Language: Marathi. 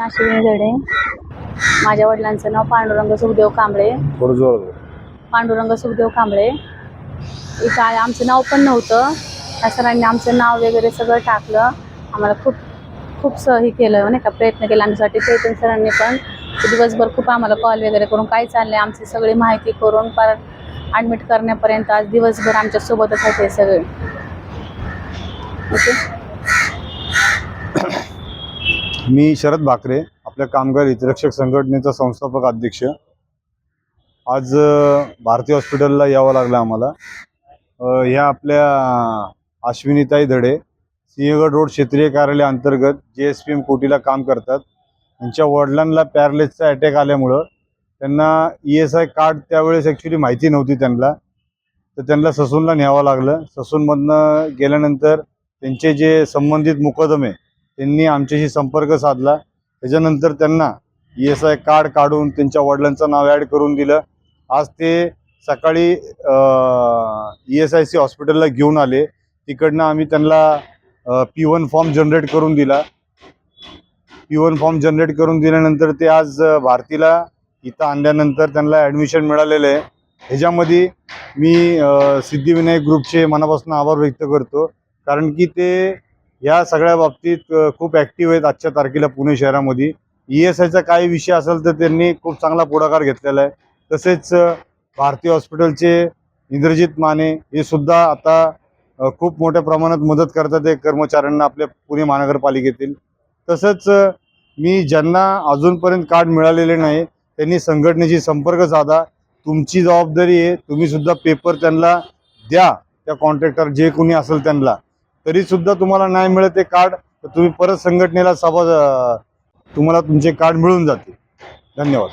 अश्विनी धडे. माझ्या वडिलांचं नाव पांडुरंग सुखदेव कांबळे. पांडुरंग सुखदेव कांबळे. इथं आमचं नाव पण नव्हतं. त्या सरांनी आमचं नाव वगैरे सगळं टाकलं. आम्हाला खूप हे केलं नाही का, प्रयत्न केला आमच्यासाठी. चैतन्य सरांनी पण दिवसभर खूप आम्हाला कॉल वगैरे करून काय चाललंय आमची सगळी माहिती करून परत ॲडमिट करण्यापर्यंत आज दिवसभर आमच्या सोबतच होते सगळे. ओके. मी शरद भाकरे, आपल्या कामगार हितरक्षक संघटनेचा संस्थापक अध्यक्ष. आज भारती हॉस्पिटलला यावं लागलं आम्हाला. ह्या आपल्या अश्विनीताई धडे सिंहगड रोड क्षेत्रीय कार्यालय अंतर्गत JSPM कोटीला काम करतात. त्यांच्या वडिलांना पॅरालिसचा अटॅक आल्यामुळं त्यांना ESI कार्ड त्यावेळेस ॲक्च्युली माहिती नव्हती त्यांना, तर त्यांना ससूनला न्यावं लागलं. ससूनमधनं गेल्यानंतर त्यांचे जे संबंधित मुकदमे त्यांनी आमच्याशी संपर्क साधला. त्याच्यानंतर त्यांना ESI कार्ड काढून त्यांच्या वडिलांचं नाव ॲड करून दिलं. आज ते सकाळी ESIC हॉस्पिटलला घेऊन आले. तिकडनं आम्ही त्यांना P1 फॉर्म जनरेट करून दिला. P1 फॉर्म जनरेट करून दिल्यानंतर ते आज भारतीला इथं आणल्यानंतर त्यांना ॲडमिशन मिळालेलं आहे. ह्याच्यामध्ये मी सिद्धिविनायक ग्रुपचे मनापासून आभार व्यक्त करतो, कारण की ते या सगळ्या बाबतीत खूप ॲक्टिव्ह आहेत. आजच्या तारखेला पुणे शहरामध्ये ESIचा काही विषय असेल तर त्यांनी खूप चांगला पुढाकार घेतलेला आहे. तसेच भारती हॉस्पिटलचे इंद्रजित माने हे सुद्धा आता खूप मोठ्या प्रमाणात मदत करतात आहे कर्मचाऱ्यांना आपल्या पुणे महानगरपालिकेतील. तसंच मी ज्यांना अजूनपर्यंत कार्ड मिळालेले नाही त्यांनी संघटनेशी संपर्क साधा. तुमची जबाबदारी आहे, तुम्ही सुद्धा पेपर त्यांना द्या, त्या कॉन्ट्रॅक्टर जे कोणी असेल त्यांना. तरीसुद्धा तुम्हाला नाही मिळत ते कार्ड तर तुम्ही परत संघटनेला तुम्हाला तुमचे कार्ड मिळून जातील. धन्यवाद.